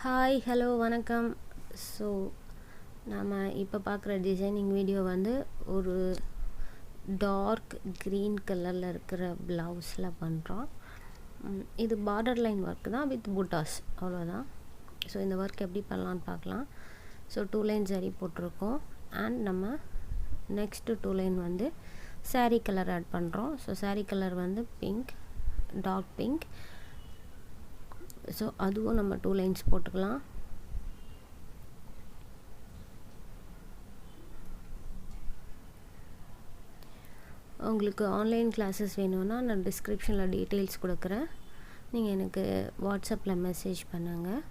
Hi hello வணக்கம். So நம்ம இப்போ பார்க்குற டிசைனிங் வீடியோ வந்து ஒரு டார்க் க்ரீன் கலரில் இருக்கிற ப்ளவுஸில் பண்ணுறோம். இது பார்டர் லைன் ஒர்க் தான் வித் புட்டாஸ், அவ்வளோதான். ஸோ இந்த ஒர்க் எப்படி பண்ணலான்னு பார்க்கலாம். ஸோ 2 லைன் சரி போட்டிருக்கோம். அண்ட் நம்ம நெக்ஸ்ட்டு 2 லைன் வந்து சாரீ கலர் ஆட் பண்ணுறோம். ஸோ சாரீ கலர் வந்து பிங்க், டார்க் பிங்க். ஸோ அதுவும் நம்ம 2 லைன்ஸ் போட்டுக்கலாம். உங்களுக்கு ஆன்லைன் கிளாஸஸ் வேணும்னா நான் டிஸ்கிரிப்ஷனில் டீட்டெயில்ஸ் கொடுக்குறேன். நீங்கள் எனக்கு வாட்ஸ்அப்பில் மெசேஜ் பண்ணுங்கள்.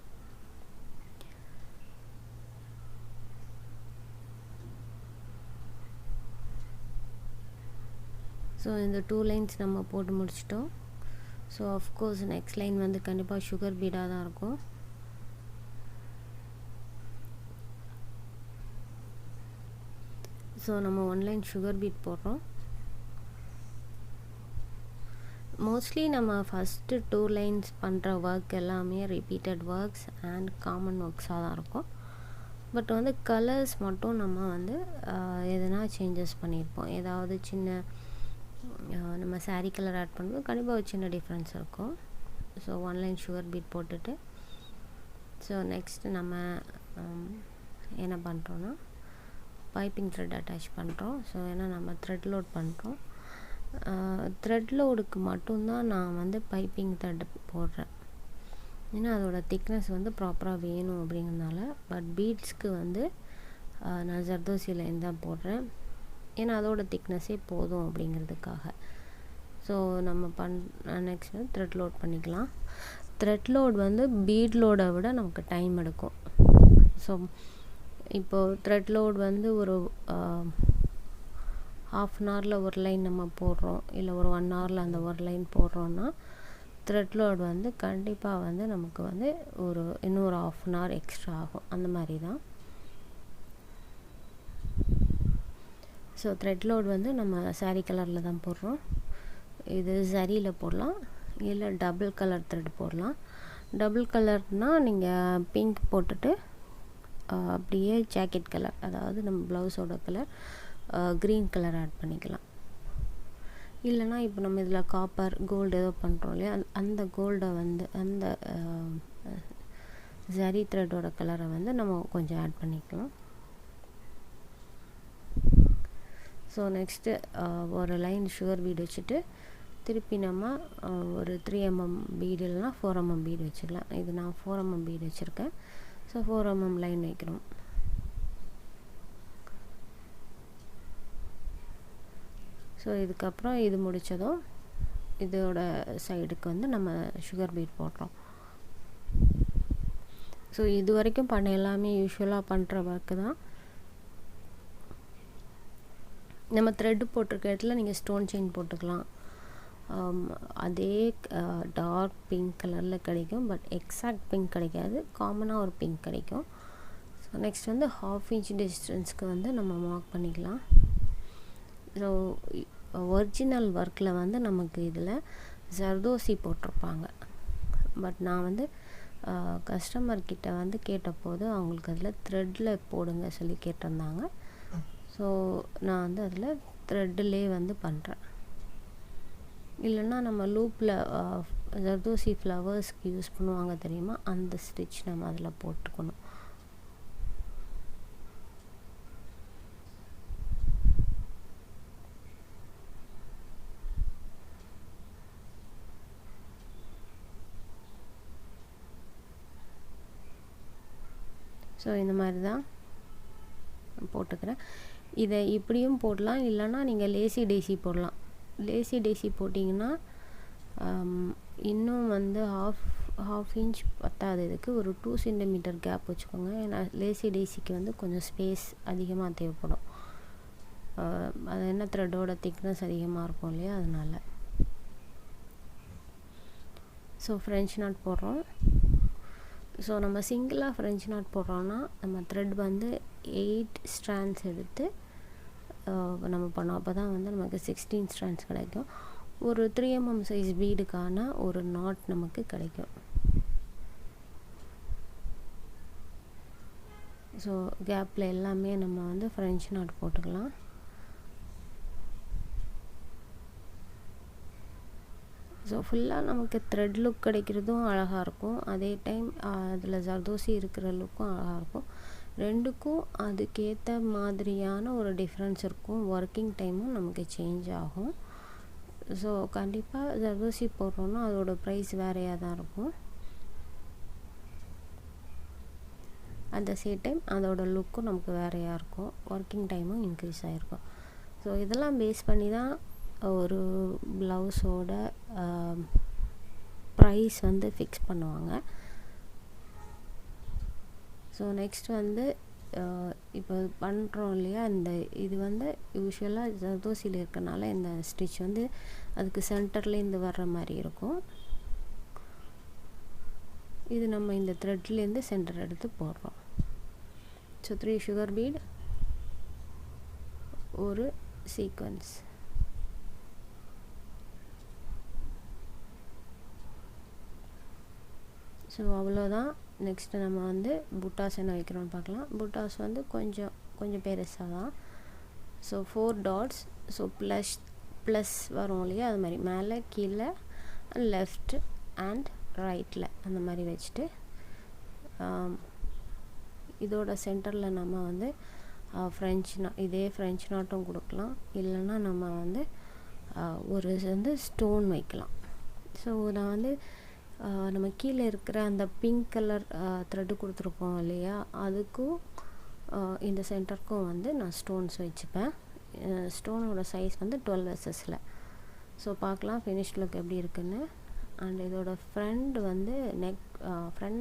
ஸோ இந்த 2 லைன்ஸ் நம்ம போட்டு முடிச்சிட்டோம். ஸோ ஆஃப்கோர்ஸ் நெக்ஸ்ட் லைன் வந்து கண்டிப்பாக சுகர் பீடாக தான் இருக்கும். ஸோ நம்ம 1 லைன் சுகர் பீட் போடுறோம். மோஸ்ட்லி நம்ம ஃபஸ்ட்டு 2 லைன்ஸ் பண்ணுற ஒர்க் எல்லாமே ரிப்பீட்டட் ஒர்க்ஸ் அண்ட் காமன் ஒர்க்ஸாக தான் இருக்கும். பட் வந்து கலர்ஸ் மட்டும் நம்ம வந்து எதனா சேஞ்சஸ் பண்ணியிருப்போம். ஏதாவது சின்ன நம்ம சாரீ கலர் ஆட் பண்ணும்போது கண்டிப்பாக ஒரு சின்ன டிஃப்ரென்ஸ் இருக்கும். ஸோ 1 லைன் சுகர் பீட் போட்டுட்டு ஸோ நெக்ஸ்ட்டு நம்ம என்ன பண்ணுறோன்னா பைப்பிங் த்ரெட் அட்டாச் பண்ணுறோம். ஸோ ஏன்னா நம்ம த்ரெட் லோட் பண்ணுறோம். த்ரெட் லோடுக்கு மட்டும்தான் நான் வந்து பைப்பிங் த்ரெட் போடுறேன். ஏன்னா அதோட திக்னஸ் வந்து ப்ராப்பராக வேணும் அப்படிங்கிறதுனால. பட் பீட்ஸ்க்கு வந்து நான் ஜர்தோசி லைன் தான் போடுறேன். ஏன்னா அதோட திக்னஸே போதும் அப்படிங்கிறதுக்காக. ஸோ நம்ம நெக்ஸ்ட் வந்து த்ரெட் லோட் பண்ணிக்கலாம். த்ரெட் லோட் வந்து பீட் லோடை விட நமக்கு டைம் எடுக்கும். ஸோ இப்போது த்ரெட் லோட் வந்து ஒரு ½ அன் ஹவரில் ஒரு லைன் நம்ம போடுறோம், இல்லை ஒரு 1 ஹவரில் அந்த ஒரு லைன் போடுறோன்னா த்ரெட் லோட் வந்து கண்டிப்பாக வந்து நமக்கு வந்து இன்னொரு ½ அன் ஹவர் எக்ஸ்ட்ரா ஆகும். அந்த மாதிரி தான். ஸோ த்ரெட் லோட் வந்து நம்ம சாரீ கலரில் தான் போடுறோம். இது சரியில் போடலாம், இல்லை டபுள் கலர் த்ரெட் போடலாம். டபுள் கலர்னால் நீங்கள் பிங்க் போட்டுட்டு அப்படியே ஜாக்கெட் கலர், அதாவது நம்ம ப்ளவுஸோட கலர் க்ரீன் கலர் ஆட் பண்ணிக்கலாம். இல்லைனா இப்போ நம்ம இதில் காப்பர் கோல்டு ஏதோ பண்ணுறோம் இல்லையா, அந்த கோல்டை வந்து அந்த சரி த்ரெட்டோட கலரை வந்து நம்ம கொஞ்சம் ஆட் பண்ணிக்கலாம். ஸோ நெக்ஸ்ட்டு ஒரு லைன் சுகர் பீட் வச்சுட்டு திருப்பி நம்ம ஒரு 3 mm பீடு இல்லைனா 4 mm பீடு வச்சுக்கலாம். இது நான் 4 mm பீடு வச்சுருக்கேன். ஸோ 4 mm லைன் வைக்கிறோம். ஸோ இதுக்கப்புறம் இது முடித்ததும் இதோட சைடுக்கு வந்து நம்ம சுகர் பீட் போடுறோம். ஸோ இது வரைக்கும் பண்ண எல்லாமே யூஸ்வலாக பண்ணுற ஒர்க்கு தான். நம்ம த்ரெட்டு போட்டிருக்க இடத்துல நீங்கள் ஸ்டோன் செயின் போட்டுக்கலாம். அதே டார்க் பிங்க் கலரில் கிடைக்கும். பட் எக்ஸாக்ட் பிங்க் கிடைக்காது, காமனாக ஒரு பிங்க் கிடைக்கும். ஸோ நெக்ஸ்ட் வந்து ½ inch டிஸ்டன்ஸ்க்கு வந்து நம்ம மார்க் பண்ணிக்கலாம். ஸோ ஒரிஜினல் ஒர்க்கில் வந்து நமக்கு இதில் ஜர்தோசி போட்டிருப்பாங்க. பட் நான் வந்து கஸ்டமர்கிட்ட வந்து கேட்டபோது அவங்களுக்கு அதில் த்ரெட்டில் போடுங்க சொல்லி கேட்டிருந்தாங்க. ஸோ நான் வந்து அதில் த்ரெட்டிலே வந்து பண்ணுறேன். இல்லைன்னா நம்ம லூப்பில் ஜர்தோசி ஃப்ளவர்ஸ்க்கு யூஸ் பண்ணுவாங்க தெரியுமா, அந்த ஸ்டிச் நம்ம அதில் போட்டுக்கணும். ஸோ இந்த மாதிரி தான் போட்டுக்கிறேன். இதை இப்படியும் போடலாம், இல்லைன்னா நீங்கள் லேசி டேசி போடலாம். லேசி டேசி போட்டிங்கன்னா இன்னும் வந்து ½ inch பத்தாது, இதுக்கு ஒரு 2 cm கேப் வச்சுக்கோங்க. ஏன்னா லேசி டேசிக்கு வந்து கொஞ்சம் ஸ்பேஸ் அதிகமாக தேவைப்படும். அது என்ன த்ரெட்டோட திக்னஸ் அதிகமாக இருக்கும் இல்லையா, அதனால். ஸோ ஃப்ரெஞ்ச் நாட் போடுறோம். ஸோ நம்ம சிங்கிளாக ஃப்ரெஞ்ச் நாட் போடுறோன்னா நம்ம த்ரெட் வந்து 8 strands எடுத்து நம்ம பண்ணோம். அப்போ தான் வந்து நமக்கு 16 strands கிடைக்கும். ஒரு 3 mm சைஸ் பீடுக்கான ஒரு நாட் நமக்கு கிடைக்கும். ஸோ கேப்பில் எல்லாமே நம்ம வந்து ஃப்ரெஞ்ச் நாட் போட்டுக்கலாம். ஸோ ஃபுல்லாக நமக்கு த்ரெட் லுக் கிடைக்கிறதும் அழகாக இருக்கும், அதே டைம் அதில் ஜர்தோசி இருக்கிற லுக்கும் அழகாக இருக்கும். ரெண்டுக்கும் அதுக்கேற்ற மாதிரியான ஒரு டிஃப்ரென்ஸ் இருக்கும். ஒர்க்கிங் டைமும் நமக்கு சேஞ்ச் ஆகும். ஸோ கண்டிப்பாக ஜர்தோசி போடுறோன்னா அதோட ப்ரைஸ் வேறையாக தான் இருக்கும். அட் த சேம் டைம் அதோட லுக்கும் நமக்கு வேறையாக இருக்கும், ஒர்க்கிங் டைமும் இன்க்ரீஸ் ஆகிருக்கும். ஸோ இதெல்லாம் பேஸ் பண்ணி தான் ஒரு ப்ளவுஸோட ப்ரைஸ் வந்து ஃபிக்ஸ் பண்ணுவாங்க. ஸோ நெக்ஸ்ட் வந்து இப்போ பண்ணுறோம் இல்லையா, இது வந்து யூஸ்வலாக ஜர்தோசியில் இருக்கனால இந்த ஸ்டிச் வந்து அதுக்கு சென்டர்லேருந்து வர்ற மாதிரி இருக்கும். இது நம்ம இந்த த்ரெட்லேருந்து சென்டர் எடுத்து போடுறோம். ஸோ 3 சுகர் பீட், ஒரு சீக்வன்ஸ். ஸோ அவ்வளோதான். நெக்ஸ்ட்டு நம்ம வந்து புட்டாஸ் என்ன வைக்கிறோன்னு பார்க்கலாம். புட்டாஸ் வந்து கொஞ்சம் பெருசாக தான். So 4 dots. ஸோ ப்ளஸ் வரும் இல்லையா, அது மாதிரி மேலே கீழே லெஃப்ட் அண்ட் ரைட்டில் அந்த மாதிரி வச்சுட்டு இதோட சென்டரில் நம்ம வந்து இதே ஃப்ரெஞ்ச் நாட்டும் கொடுக்கலாம், இல்லைன்னா நம்ம வந்து ஒரு வந்து ஸ்டோன் வைக்கலாம். ஸோ நான் வந்து நம்ம கீழே இருக்கிற அந்த பிங்க் கலர் த்ரெட்டு கொடுத்துருப்போம் இல்லையா, அதுக்கும் இந்த சென்டருக்கும் வந்து நான் ஸ்டோன்ஸ் வச்சுப்பேன். ஸ்டோனோட சைஸ் வந்து 12 SS. ஸோ பார்க்கலாம் ஃபினிஷ் லுக் எப்படி இருக்குன்னு. அண்ட் இதோட ஃப்ரண்ட்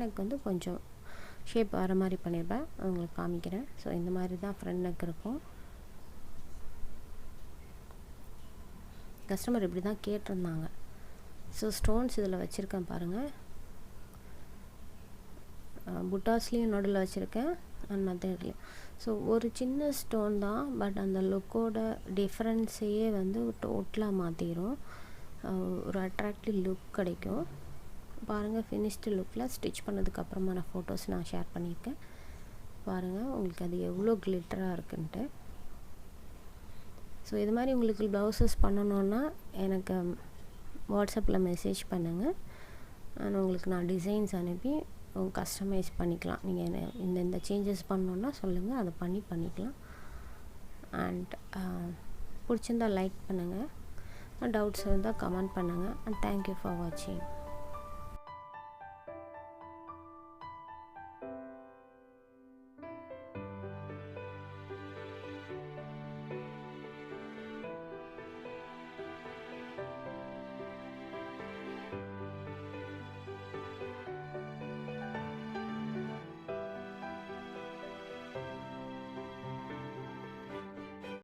நெக் வந்து கொஞ்சம் ஷேப் வர மாதிரி பண்ணியிருப்பேன், உங்களுக்கு காமிக்கிறேன். ஸோ இந்த மாதிரி தான் ஃப்ரண்ட் நெக் இருக்கும். கஸ்டமர் இப்படி தான் கேட்டிருந்தாங்க. ஸோ ஸ்டோன்ஸ் இதில் வச்சுருக்கேன் பாருங்கள், புட்டாஸ்லேயும் நடுவில் வச்சுருக்கேன் அண்ட் மற்ற இடத்துலையும். ஸோ ஒரு சின்ன ஸ்டோன் தான், பட் அந்த லுக்கோட டிஃப்ரென்ஸையே வந்து டோட்டலாக மாற்றிடும், ஒரு அட்ராக்டிவ் லுக் கிடைக்கும். பாருங்கள் ஃபினிஷ்டு லுக்கில் ஸ்டிச் பண்ணதுக்கப்புறமான ஃபோட்டோஸ் நான் ஷேர் பண்ணியிருக்கேன். பாருங்கள் உங்களுக்கு அது எவ்வளோ கிளிட்டராக இருக்குன்ட்டு. ஸோ இது மாதிரி உங்களுக்கு ப்ளவுசஸ் பண்ணணுன்னா எனக்கு வாட்ஸ்அப்பில் மெசேஜ் பண்ணுங்கள். அண்ட் உங்களுக்கு நான் டிசைன்ஸ் அனுப்பி கஸ்டமைஸ் பண்ணிக்கலாம். நீங்கள் இந்த சேஞ்சஸ் பண்ணணுன்னா சொல்லுங்கள், அதை பண்ணிக்கலாம். அண்ட் பிடிச்சிருந்தால் லைக் பண்ணுங்கள், டவுட்ஸ் இருந்தால் கமெண்ட் பண்ணுங்கள். அண்ட் தேங்க்யூ ஃபார் வாட்சிங்.